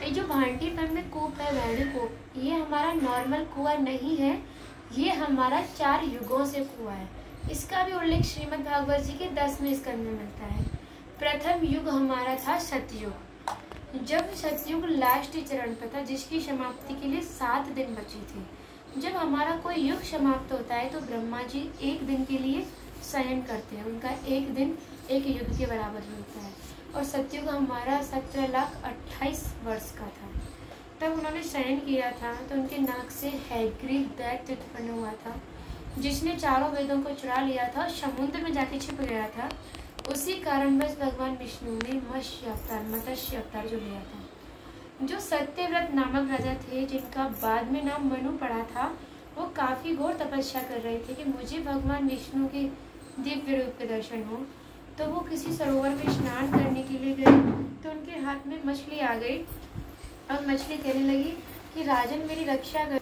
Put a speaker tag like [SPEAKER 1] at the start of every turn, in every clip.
[SPEAKER 1] ये जो भांटीपन में कूप है वैणी कूप, ये हमारा नॉर्मल कुआं नहीं है, ये हमारा 4 युगों से कुआं है। इसका भी उल्लेख श्रीमद् भागवत जी के 10वें स्कंद में मिलता है। प्रथम युग हमारा था सतयुग, जब सतयुग लास्ट चरण पर था, जिसकी समाप्ति के लिए 7 दिन बचे थे। जब हमारा कोई युग समाप्त होता है तो ब्रह्मा जी 1 दिन के लिए शयन करते हैं, उनका 1 दिन 1 युग के बराबर होता है। और सतयुग हमारा 17,28 वर्ष का था। तब उन्होंने शयन किया था तो उनके नाक से हैग्रीव दैत्य उत्पन्न हुआ था, जिसने चारों वेदों को चुरा लिया था और समुद्र में जाके छिप गया था। उसी कारणवश भगवान विष्णु ने मत्स्य अवतार जो लिया था। जो सत्यव्रत नामक राजा थे, जिनका बाद में नाम मनु पड़ा था, वो काफी घोर तपस्या कर रहे थे कि मुझे भगवान विष्णु के दिव्य रूप के दर्शन हो। तो वो किसी सरोवर में स्नान करने के लिए गए तो उनके हाथ में मछली आ गई और मछली कहने लगी कि राजन मेरी रक्षा कर,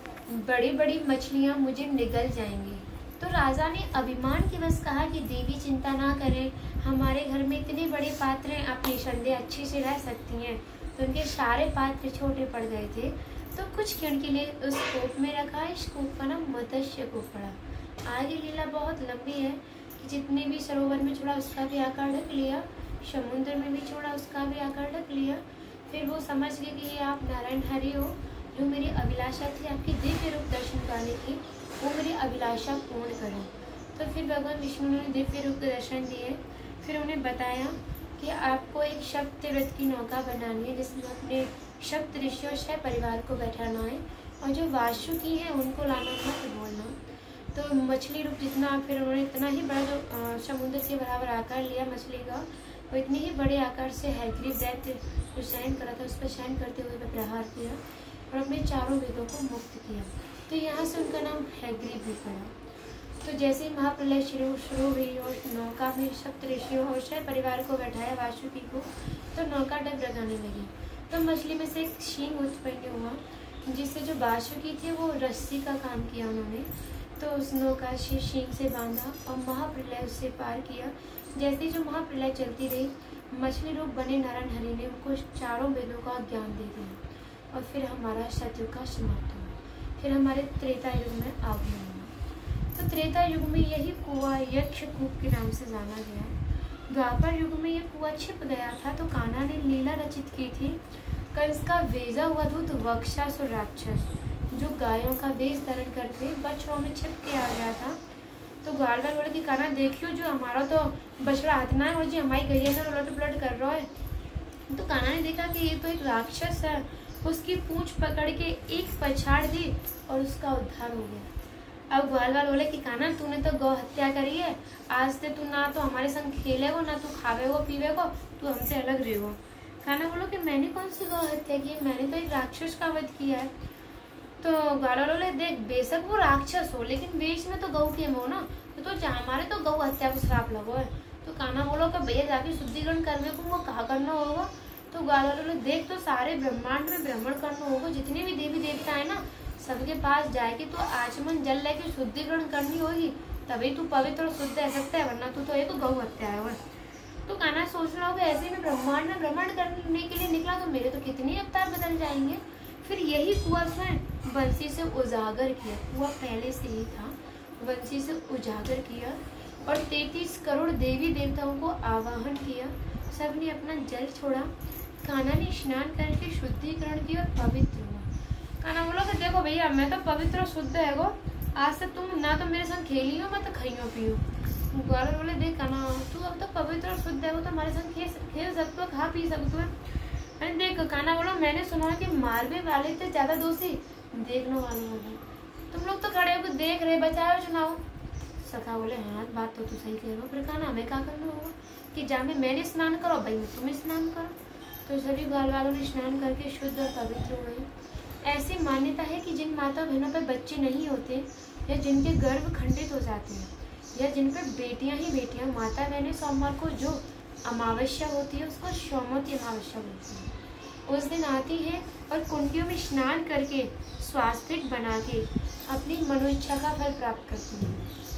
[SPEAKER 1] बड़ी बड़ी मछलियाँ मुझे निगल जाएंगी। तो राजा ने अभिमान के बस कहा कि देवी चिंता ना करें, हमारे घर में इतने बड़े पात्र हैं, अपनी संध्या अच्छे से रह सकती हैं। तो उनके सारे पात्र छोटे पड़ गए थे, तो कुछ क्षण के लिए उस कूप में रखा। इस कूप का नाम मत्स्य कूप पड़ा। आगे लीला बहुत लंबी है कि जितने भी सरोवर में छोड़ा उसका भी आकार ढक लिया, समुद्र में भी छोड़ा उसका भी आकार ढक लिया। फिर वो समझ गए कि ये आप नारायण हरि हो, जो मेरी अभिलाषा थी आपकी दिव्य रूप दर्शन पाने की, वो मेरी अभिलाषा पूर्ण करें। तो फिर भगवान विष्णु ने दिव्य रूप दर्शन दिए। फिर उन्हें बताया कि आपको एक सप्तव्रत की नौका बनानी है, जिसमें अपने सप्त ऋषि और 6 परिवार को बैठाना है, और जो वासुकी हैं उनको लाना मत बोलना। तो मछली रूप जितना, फिर उन्होंने इतना ही बड़ा जो समुद्र के बराबर आकार लिया मछली का, वो इतने ही बड़े आकार से हैग्रीव दैत्य जो शयन करा था उस पर शयन करते हुए प्रहार किया और अपने चारों वेदों को मुक्त किया। तो यहाँ से उनका नाम हैग्रीव भी पड़ा। तो जैसे ही महाप्रलय शुरू हुई और नौका में सप्त ऋषियों और 6 परिवार को बैठाया वासुकी को, तो नौका डगडगाने लगी। तो मछली में से एक शींग उत्पन्न हुआ, जिससे जो वासुकी थे वो रस्सी का काम किया उन्होंने। तो उस नौका से शींग से बांधा और महाप्रलय उससे पार किया। जैसे जो महाप्रलय चलती रही, मछली रूप बने नारायण हरि ने उनको चारों वेदों का ज्ञान दे दिया और फिर हमारा सतयुग का समाप्त हुआ। फिर हमारे त्रेता युग में आगमन हुआ। तो त्रेता युग में यही कुआं यक्ष कूप के नाम से जाना गया। द्वापर युग में यह कुआं छिप गया था, तो कान्हा ने लीला रचित की थी। कंस का भेजा हुआ दूत वक्षासुर राक्षस, जो गायों का वेश धारण करके बछड़ों में छिप के आ गया था। तो ग्वालवाल बोले कि कान्हा देखियो, जो हमारा तो बछड़ा हाथना है और जी हमारी गैया ने उलट पुलट कर रहा है। तो कान्हा ने देखा कि ये तो एक राक्षस है, उसकी पूंछ पकड़ के एक पछाड़ दी और उसका उद्धार हो गया। अब ग्वालवाल बोले कि कान्हा तूने तो गौ हत्या करी है, आज से तू ना तो हमारे संग खेलेगो, ना तू खावेगो पीवेगो, तू हमसे अलग रहेगो। कान्हा बोलो कि मैंने कौन सी गौ हत्या की है, मैंने तो एक राक्षस का वध किया है। तो ग्वालवाल बोले देख, बेशक वो राक्षस हो लेकिन वेश में तो गौ के हो ना, तो हमारे तो गौ हत्या को श्राप लगो है। तो कान्हा बोलो कि भैया जाके शुद्धिकरण करने को वो कहा करना होगा। तो ग्वालवाल बोले देख, तो सारे ब्रह्मांड में भ्रमण करना होगा, जितने भी देवी देवता है ना सबके पास जाएगी तो आचमन जल लेके शुद्धिकरण करनी होगी, तभी तू पवित्र और शुद्ध रह सकता है, वरना तू तो एक गौ हत्या है। तो कान्हा सोच रहा होगा ऐसे में ब्रह्मांड में भ्रमण करने के लिए निकला तो मेरे तो कितने अवतार बदल जाएंगे। फिर यही कुआं स्वयं बंसी से उजागर किया, कुआं पहले से ही था, बंसी से उजागर किया और 33 करोड़ देवी देवताओं को आवाहन किया। सबने अपना जल छोड़ा। कान्हा ने स्नान करके शुद्धिकरण किया और पवित्र हुआ। कान्हा बोला कि देखो भैया, मैं तो पवित्र और शुद्ध है वो, आज से तुम ना तो मेरे संग खेलियो मत खाइयो पियो। ग्वालवाल बोले देख कान्हा, तू अब तो पवित्र और शुद्ध है वो, तो हमारे संग खेल सकते हो, खा पी सकते हो। अरे देख कान्हा बोला, मैंने सुना कि मारने वाले थे ज्यादा दोषी देखने वाले होंगे, तुम लोग तो खड़े होकर देख रहे, बचाओ चुनाव। सखा बोले हाँ बात तो तू सही कह रहे हो, फिर कान्हा हमें क्या करना होगा कि जामे मैंने स्नान करो, भाई तुम स्नान करो। तो सभी ग्वालवालों ने स्नान करके शुद्ध और पवित्र हो गए। ऐसी मान्यता है कि जिन माता बहनों पर बच्चे नहीं होते या जिनके गर्भ खंडित हो जाते हैं या जिन पर बेटियां ही बेटियां, माता बहनें सोमवार को जो अमावस्या होती है उसको सोमवती अमावस्या बोलती है। उस दिन आती है और कुंडियों में स्नान करके स्वास्तिक बना के अपनी मनोइच्छा का फल प्राप्त करती है।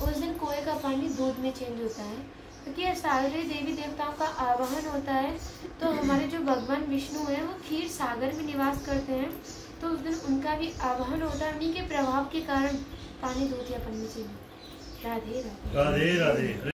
[SPEAKER 1] उस दिन कुएं का पानी दूध में चेंज होता है। क्योंकि सारे देवी देवताओं का आवाहन होता है। तो हमारे जो भगवान विष्णु हैं वो क्षीर सागर में निवास करते हैं, तो उस दिन उनका भी आवाहन होता है। उन्हीं के प्रभाव के कारण पानी धोतिया बननी चाहिए। राधे राधे।
[SPEAKER 2] राधे राधे।